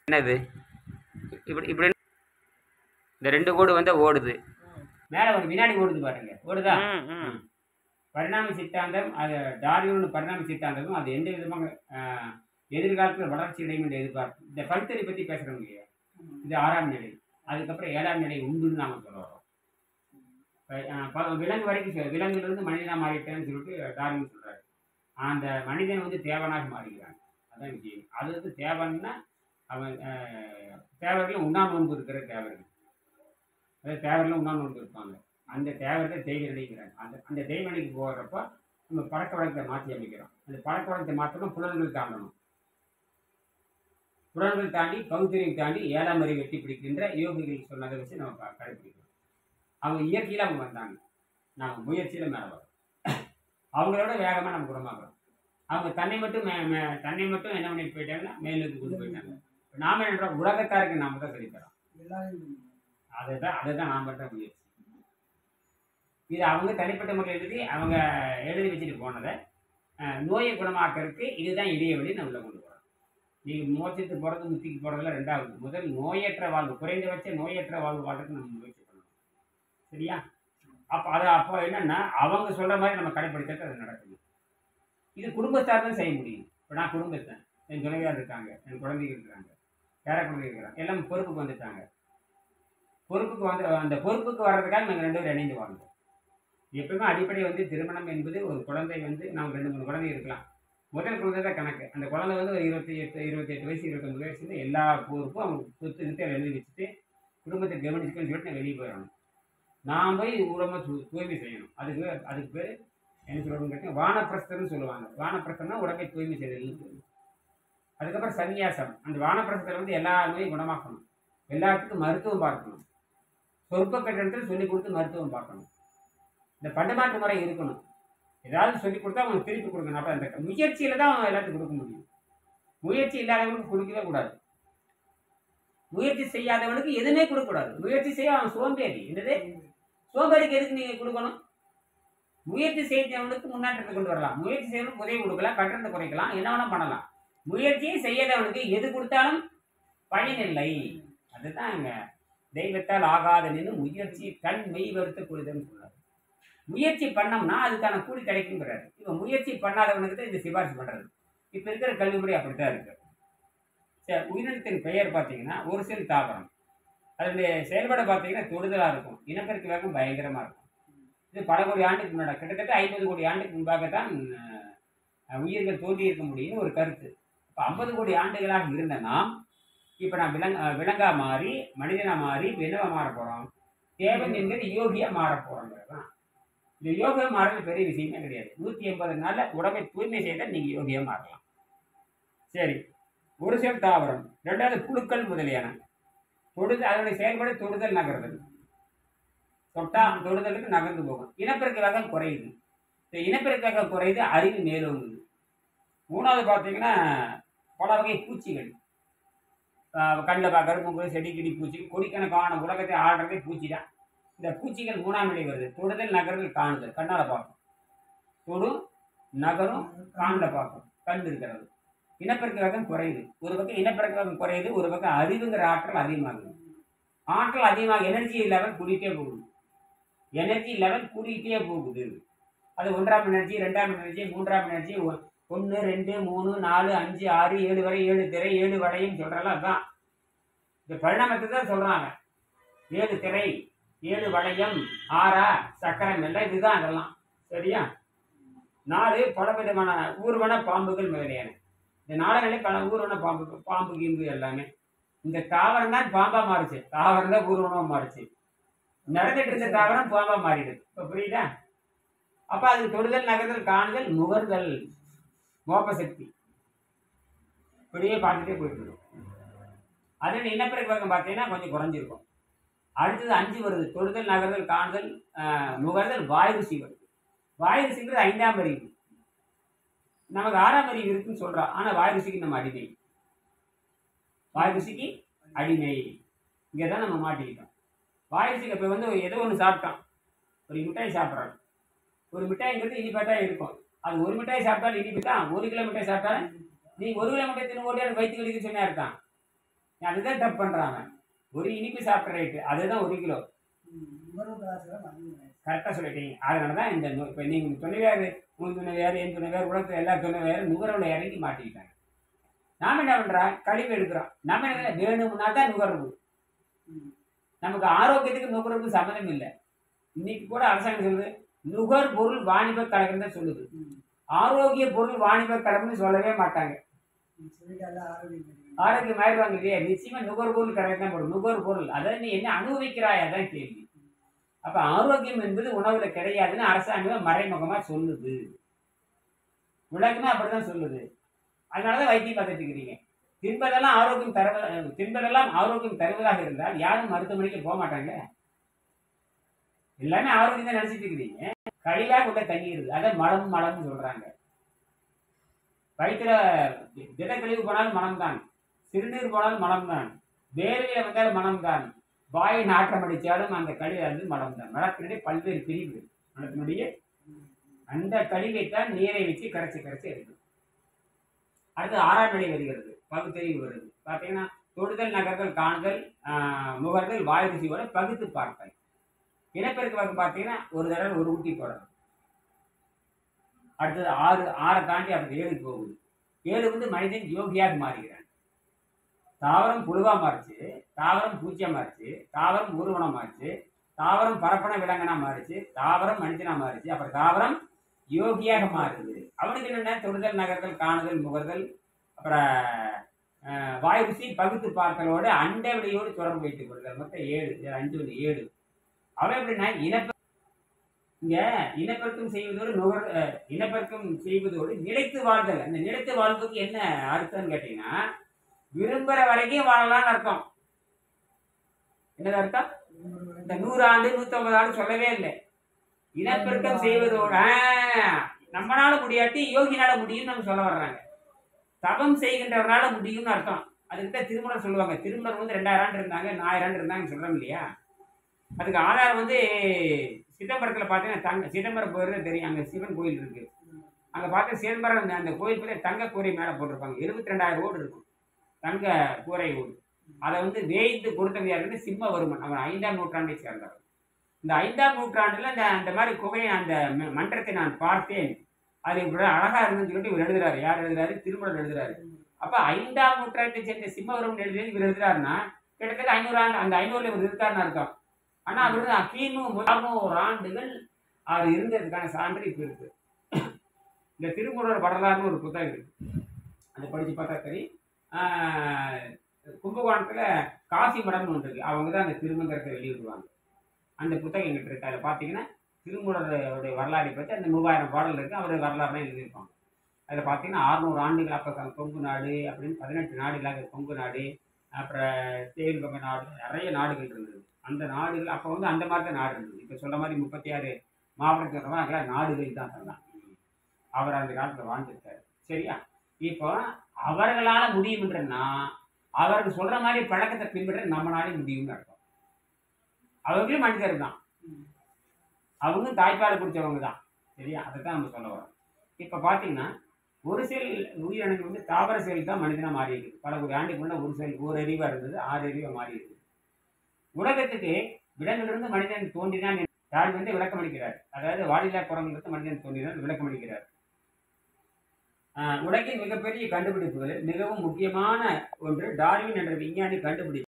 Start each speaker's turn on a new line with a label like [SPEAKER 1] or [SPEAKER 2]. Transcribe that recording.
[SPEAKER 1] என்னது இப்படி இப்படி இந்த 2 கோடு வந்து ஓடுது. மேலே ஒரு வினாடி ஓடுது பாருங்க, ஓடுதா? பரிணாம சித்தாந்தம், அது டார்வின் பரிணாம சித்தாந்தமும் அது எந்த விதமாக எதிர்காலத்தில் வளர்ச்சி அடையும் என்று எதிர்பார்ப்பு. இந்த பல்தறி பற்றி பேசுகிறோம் இல்லையா, இது 6ஆம் நிலை. அதுக்கப்புறம் 7ஆம் நிலை உண்டுன்னு நாம சொல்ல வரோம். விலங்கு வரைக்கும் விலங்குலேருந்து மனிதனாக மாறிட்டேன்னு சொல்லிட்டு டார்வின் சொல்கிறாரு. அந்த மனிதன் வந்து தேவனாக மாறுகிறான். அதான் விஷயம். அது வந்து தேவன்னா அவன் தேவர்கள் உண்ணா நோன்பு இருக்கிற தேவர்கள், அதாவது தேவரில் உண்ணா நோன்பு இருப்பாங்க. அந்த தேவத்தை தெய்வ நினைக்கிறாங்க. அந்த தெய்வ நிலைக்கு போகிறப்ப நம்ம பழக்க வழக்கத்தை மாற்றி அமைக்கிறோம். அந்த பழக்க வழக்கத்தை மாற்றணும், புலன்கள் தாண்டணும். புலன்கள் தாண்டி பகுத்தறிவை தாண்டி 7ஆம் அறிவை வெட்டி பிடிக்கின்ற யோகிகள் சொன்னதை வச்சு நம்ம கடைபிடிக்கிறோம். அவங்க இயற்கையில் அவங்க வந்தாங்க, நம்ம முயற்சியில் மேலே வரோம். அவங்களோட வேகமாக நம்ம குணமாகிறோம். அவங்க தன்னை மட்டும் என்ன பண்ணி போயிட்டாங்கன்னா மேலுக்கு கொண்டு போயிட்டாங்க. நாம என்ன உலகத்தாருக்கு நாம தான் சொல்லித்தரோம். அதுதான் நாம் பண்ற முயற்சி. இது அவங்க தனிப்பட்ட முறையில் எழுதி வச்சுட்டு போனதை நோயை குணமாக்கிறதுக்கு இதுதான் இடையே வழி நம்ம உள்ள கொண்டு போகிறோம். நீங்கள் மோட்சத்துக்கு போகிறது முத்திக்கு போகிறதுல ரெண்டாவது. முதல் நோயற்ற வாழ்வு, குறைந்தபட்ச நோயற்ற வாழ்வு வாழ்றதுக்கு நம்ம முயற்சி பண்ணணும். சரியா? அப்போ என்னன்னா அவங்க சொல்கிற மாதிரி நம்ம கடைப்பிடிக்கிறது அது நடக்கணும். இது குடும்பத்தார் தான் செய்ய முடியும். இப்போ நான் குடும்பத்தை, என் துணைவியார் இருக்காங்க, என் குழந்தைகள் இருக்கிறாங்க, பேர குழந்தைகள் இருக்கிறாங்க, எல்லாம் பொறுப்புக்கு வந்துட்டாங்க. அந்த பொறுப்புக்கு வர்றதுக்காக நாங்கள் 2 பேரும் இணைந்து வாழ்ந்தோம். எப்பவுமே அடிப்படை வந்து திருமணம் என்பது ஒரு குழந்தை வந்து நாம் 2-3 குழந்தை இருக்கலாம். முதல் குழந்தை தான் கணக்கு. அந்த குழந்தை வந்து ஒரு 28 வயசு 29 வயசு எல்லா பொறுப்பும் அவங்க சொத்து நிறுத்தி எழுதி வச்சுட்டு குடும்பத்தை கவனிச்சுக்கணும்னு சொல்லிட்டு நான் வெளியே போயிடணும். நான் போய் உடம்ப தூய்மை செய்யணும். அதுக்கு பேர் என்ன சொல்லணும்னு கேட்டீங்கன்னா வானப்பிரஸ்தம்னு சொல்லுவாங்க. வானப்பிரஸ்தம்னா உடம்பை தூய்மை செய்தல்னு சொல்லுவாங்க. அதுக்கப்புறம் சன்னியாசம். அந்த வானப்பிரஸ்தத்தில் வந்து எல்லா நோயும் குணமாக்கணும், எல்லாத்துக்கும் மருத்துவம் பார்க்கணும், சொற்ப கட்டணத்தில் சொல்லிக் கொடுத்து மருத்துவம் பார்க்கணும். இந்த பண்டமாற்று முறை இருக்கணும். ஏதாவது சொல்லிக் கொடுத்தா அவங்களுக்கு திருப்பி கொடுக்கணும். அப்போ அந்த முயற்சியில் தான் அவங்க எல்லாத்துக்கும் கொடுக்க முடியும். முயற்சி இல்லாதவனுக்கு கொடுக்கவே கூடாது. முயற்சி செய்யாதவனுக்கு எதுவுமே கொடுக்கக்கூடாது. முயற்சி செய்ய அவன் சோம்பேறி. என்னது சோம்பேறிக்கு எதுக்கு நீங்கள் கொடுக்கணும்? முயற்சி செய்தவனுக்கு முன்னேற்றத்தை கொண்டு வரலாம். முயற்சி செய்யறவனுக்கு உதவி கொடுக்கலாம், கட்டணத்தை குறைக்கலாம், என்ன வேணா பண்ணலாம். முயற்சியை செய்யாதவனுக்கு எது கொடுத்தாலும் பயனில்லை. அதுதான் அங்க தெய்வத்தால் ஆகாத நின்று முயற்சி தன் மெய் வருத்த கூடுதல்னு சொன்னார். முயற்சி பண்ணோம்னா அதுக்கான கூலி கிடைக்குங்கிறாரு. இப்போ முயற்சி பண்ணாதவனுக்கு தான் இந்த சிபாரிசு பண்றது. இப்போ இருக்கிற கல்வி முறை அப்படித்தான் இருக்கு. சரி, உயிரினத்தின் பெயர் பார்த்தீங்கன்னா ஒரு சில தாவரம், அதனுடைய செயல்பாடு பார்த்தீங்கன்னா தொடுதலாக இருக்கும், இனப்பெருக்க வேகம் பயங்கரமாக இருக்கும். இது பல கோடி ஆண்டுக்கு முன்னாடி, கிட்டத்தட்ட 50 கோடி ஆண்டுக்கு முன்பாகத்தான் உயிர்கள் தோன்றி இருக்க முடியும்னு ஒரு கருத்து. இப்போ 50 கோடி ஆண்டுகளாக இருந்த நாம் இப்போ நான் விலங்கா மாறி மனிதனாக மாறி என்னவா மாற போகிறோம்? தேவன் என்கிற யோகியாக மாற போகிறோங்கிறது தான். இந்த யோகா மாறது பெரிய விஷயமே கிடையாது. 180 நாளில் உடம்பை தூய்மை செய்தால் நீங்கள் யோகியாக மாறலாம். சரி, ஒரு சில தாவரம். ரெண்டாவது புழுக்கள் முதலியான அதனுடைய செயல்பாடு தொடுதல் நகர்தல். தொட்டா தொடுதலுக்கு நகர்ந்து போகும். இனப்பெருக்க வேகம் குறையுது. இந்த இனப்பெருக்க வேகம் குறையுது, அறிவு மேலோங்குது. மூணாவது பார்த்தீங்கன்னா பல வகை பூச்சிகள். கண்ணில் பார்க்கறது மூக்கு செடி கிடி பூச்சி, கொடிக்கணக்கான உலகத்தை ஆடுறதே பூச்சி தான். இந்த பூச்சிகள் 3ஆம் நிலை வருது. தொடுதல் நகர்தல் காணுதல். கண்ணால் பார்க்கும். தொடும் நகரும் காணில் பார்க்கும். கண் இருக்கிறது. இனப்பெருக்க வேகம் குறையுது. ஒரு பக்கம் இனப்பெருக்க வேகம் குறையுது, ஒரு பக்கம் அறிவுங்கிற ஆற்றல் அதிகமாகுது. ஆற்றல் அதிகமாக எனர்ஜி லெவல் கூடிட்டே போகுது. எனர்ஜி லெவல் கூடிட்டே போகுது. அது 1ஆம் எனர்ஜி, 2ஆம் எனர்ஜி, 3ஆம் எனர்ஜி, 1, 2, 3, 4, 5, 6, 7 வரை 7 திரை 7 வடையும் சொல்கிறாங்க. அதுதான் இந்த பரிணாமத்தை தான் சொல்கிறாங்க. 7 திரை 7 வளையம் 6 சக்கரம் எல்லாம் இதுதான். அதெல்லாம் சரியா? 4 பலவிதமான ஊர்வன பாம்புகள் முதலியான. இந்த 4 நிலை பல ஊர்வன பாம்பு கீம்பு எல்லாமே. இந்த தாவரம் தான் பாம்பா மாறுச்சு. தாவரம் தான் ஊர்வனமாக மாறுச்சு. நடந்துட்டு இருந்த தாவரம் பாம்பா மாறிடுது. இப்போ புரியுதா? அப்போ அது தொடுதல் நகர்தல் காணுதல் நுகர்தல் மோப்ப சக்தி இப்படியே பார்த்துட்டே போயிட்டு இருக்கும். அதில் இனப்பெருக்க வேகம் பார்த்தீங்கன்னா கொஞ்சம் குறைஞ்சிருக்கும். அடுத்தது 5 வருது. தொடுதல் நகர்தல் காணுதல் நுகர்தல் வாயு ருசி வருது. வாயு ருசிங்கிறது 5ஆம் அறிவு. நமக்கு 6ஆம் அறிவு இருக்குன்னு சொல்கிறோம். ஆனால் வாயு ருசிக்கு நம்ம அடிமை. வாயு ருசிக்கு அடிமை. இங்கே தான் நம்ம மாட்டிக்கிட்டோம். வாயு ருசிக்கு இப்போ வந்து ஏதோ ஒன்று சாப்பிட்டோம். ஒரு மிட்டாய் சாப்பிட்றோம். ஒரு மிட்டாய்ங்கிறது இனிப்பாட்டாக இருக்கும். அது ஒரு மிட்டாய் சாப்பிட்டாலும் இனிப்பு தான். 1 கிலோ மிட்டாய் சாப்பிட்டாலும் நீ 1 கிலோ மிட்டாய் தின்னு ஓடியா வயிற்று கழிக்கு சொன்னா இருக்கான். அதுதான் தப்பு பண்றாங்க. ஒரு இனிப்பு சாப்பிட்ற ரேட்டு அதுதான் 1 கிலோ. கரெக்டாக சொல்லிட்டீங்க. அதனாலதான் இந்த இப்போ நீங்க துணைவியார், உன் துணைவியார், என் துணைவியார், உலகத்தில் எல்லா துணைவியாரும் நுகர்வுல இறங்கி மாட்டிக்கிட்டாங்க. நாம என்ன பண்றோம்? கழிவு எடுக்கிறோம். நம்ம என்ன வேணும்னா தான் நுகர்வு. நமக்கு ஆரோக்கியத்துக்கு நுகர்வுக்கு சம்மந்தம் இல்லை. இன்னைக்கு கூட அரசாங்கம் சொல்லுது நுகர்பொருள் வாணிப கழகம் தான் சொல்லுது. ஆரோக்கிய பொருள் வாணிப கழகம்னு சொல்லவே மாட்டாங்க. ஆரோக்கியம் ஆயிடுவாங்க இல்லையா? நிச்சயமா நுகர்பொருள் கழகம் தான் போடும். நுகர்பொருள் அதாவது நீ என்ன அனுபவிக்கிறாய் அதான் கேள்வி. அப்ப ஆரோக்கியம் என்பது உணவுல கிடையாதுன்னு அரசாங்கம் மறைமுகமா சொல்லுது. உலகமே அப்படிதான் சொல்லுது. அதனாலதான் வைத்தியம் பார்த்துட்டு இருக்கிறீங்க. தின்பதெல்லாம் ஆரோக்கியம் தருவதாக இருந்தால் யாரும் மருத்துவமனைக்கு போக மாட்டாங்க. எல்லாமே ஆரோக்கியம் தான் நினைச்சிட்டு இருக்கிறீங்க. கழிவாக உள்ள தண்ணீர் அதான் மலம்னு சொல்றாங்க. வயிற்றுல திடக்கழிவு போனாலும் மனம்தான், சிறுநீர் போனாலும் மனம்தான், வேர்வையில வந்தாலும் மனம்தான், வாயை நாற்றம் அடித்தாலும் அந்த கழிவு வந்து மனம்தான். மலத்தினுடைய பல்வேறு பிரிவு. மலத்தினுடைய அந்த கழிவைத்தான் நீரை வச்சு கரைச்சி எடுக்கும். அடுத்து 6ஆம் நிலை வருகிறது, பகுத்தறிவு வருது. பார்த்தீங்கன்னா தொடுதல், நகர்தல், காணுதல், முகர்தல், வாய் ருசியோட பகுத்து பார்த்தல். இனப்பெருக்க வகை பார்த்தீங்கன்னா ஒரு தடவை ஒரு ஊட்டி போடணும். அடுத்தது 6 தாண்டி அப்படி 7க்கு போகுது. 7 வந்து மனிதன் யோகியாக மாறுகிறான். தாவரம் புழுவா மாறிச்சு, தாவரம் பூச்சியா மாறிச்சு, தாவரம் ஊர்வனம் மாறிச்சு, தாவரம் பரப்பன விலங்கனா மாறிச்சு, தாவரம் மனிதனா மாறிச்சு, அப்புறம் தாவரம் யோகியாக மாறுது. அவனுக்கு என்னென்ன தொடுதல், நகர்தல், காணுதல், முகர்தல், அப்புறம் வாய் ருசி பகுத்து பார்த்தலோட அண்டை வெளியோடு தொடர்பு வைத்துக் கொள்ளுதல். மொத்தம் 7. 5 வந்து 7. அவன் எப்படின்னா இனப்பெருக்கம் செய்வதோடு நிலைத்து வாழ்தல். அந்த நிலைத்து வாழ்வுக்கு என்ன அர்த்தம்னு கேட்டீங்கன்னா விரும்புற வரைக்கும் வாழலாம்னு அர்த்தம். என்னது அர்த்தம்? இந்த 100 ஆண்டு 150 ஆண்டு சொல்லவே இல்லை. இனப்பெருக்கம் செய்வதோட நம்மளால முடியாட்டி யோகினால முடியும்னு நம்ம சொல்ல வர்றாங்க. தவம் செய்கின்றவனால முடியும்னு அர்த்தம். அதுக்கிட்ட திருமணம் சொல்லுவாங்க. திருமணம் வந்து 2000 ஆண்டு இருந்தாங்க, 1000 ஆண்டு இருந்தாங்கன்னு சொல்றோம் இல்லையா? அதுக்கு ஆதாரம் வந்து சிதம்பரத்தில் பார்த்தீங்கன்னா சிதம்பரம் போகிறது தெரியும். அங்கே சிவன் கோயில் இருக்கு. அங்கே பார்த்து சிதம்பரம் அந்த கோயில் பேர் தங்க கூரை மேலே போட்டிருப்பாங்க. 22,000 ஓடு இருக்கும், தங்க கூரை ஓடு. அதை வந்து வேய்ந்து கொடுத்தது யாருன்னு சிம்மவர்மன். அவன் 5ஆம் நூற்றாண்டை சேர்ந்தவர். இந்த 5ஆம் நூற்றாண்டுல அந்த மாதிரி குகையை அந்த மன்றத்தை நான் பார்த்தேன், அது அழகா இருந்துன்னு சொல்லிட்டு இவர் எழுதுறாரு. யார் எழுதுறாரு? திருமணம் எழுதுறாரு. அப்ப 5ஆம் நூற்றாண்டை சேர்ந்த சிம்மவர்மன் எழுதுறது இவர் எழுதுறாருன்னா கிட்டத்தட்ட 500 ஆண்டு அந்த 500ல இவர் இருக்காருன்னு அர்த்தம். ஆனா அவரு கிமு 300 ஆண்டுகள் அவர் இருந்ததுக்கான சான்று இப்ப இருக்கு. இந்த திருமூலர் வரலாறுன்னு ஒரு புத்தகம் இருக்கு, அதை படிச்சு பார்த்தா தெரியும். கும்பகோணத்துல காசி மடம்னு ஒன்று இருக்கு. அவங்க தான் அந்த திருமந்திரத்தை வெளியிடுவாங்க. அந்த புத்தகம் எங்கிட்ட இருக்கு. அதில் பார்த்தீங்கன்னா திருமூலருடைய வரலாறை பற்றி அந்த 3000 பாடல் இருக்கு. அவருடைய வரலாறுலாம் எழுதியிருப்பாங்க. அதில் பார்த்தீங்கன்னா 600 ஆண்டுகள் அப்போ கொங்கு நாடு அப்படின்னு 18 நாடுகளாக கொங்கு நாடு, அப்புறம் தேவிபங்க நாடு, நிறைய நாடுகள் இருந்தது. அந்த நாடுகள் அப்போ வந்து அந்த மாதிரி தான் நாடு இருந்தது. இப்போ சொல்ற மாதிரி 36 மாவட்டத்தில் அதெல்லாம் நாடுகள் தான் சொல்லலாம். அவர் அந்த காலத்தில் வாழ்ந்துருக்காரு. சரியா? இப்போ அவர்களால் முடியும்ன்றன்னா அவருக்கு சொல்ற மாதிரி பழக்கத்தை பின்பற்ற நம்மளாலே முடியும்னு அர்த்தம். அவர்களும் மனிதர் தான், அவங்க தாய்ப்பால் குடிச்சவங்க தான். சரியா? அதை தான் நம்ம சொல்ல வரோம். இப்போ பார்த்தீங்கன்னா ஒரு செல் உயிரினங்கள் வந்து தாவர செல் தான் மனிதனாக மாறி இருக்குது. பல ஒரு ஆண்டுக்கு முன்னே ஒரு செல் ஒரு அறிவாக இருந்தது, 6 அறிவாக மாறி இருக்குது. உலகத்துக்கு விலங்கிலிருந்து மனிதன் தோன்றினான் டார்வின் வந்து விளக்கம் அளிக்கிறார். அதாவது வாலில்லா குரங்கிலிருந்து மனிதன் தோன்றினான் விளக்கம் அளிக்கிறார். உலகின் மிகப்பெரிய கண்டுபிடிப்புகளில் மிகவும் முக்கியமான ஒன்று டார்வின் என்ற விஞ்ஞானி கண்டுபிடித்த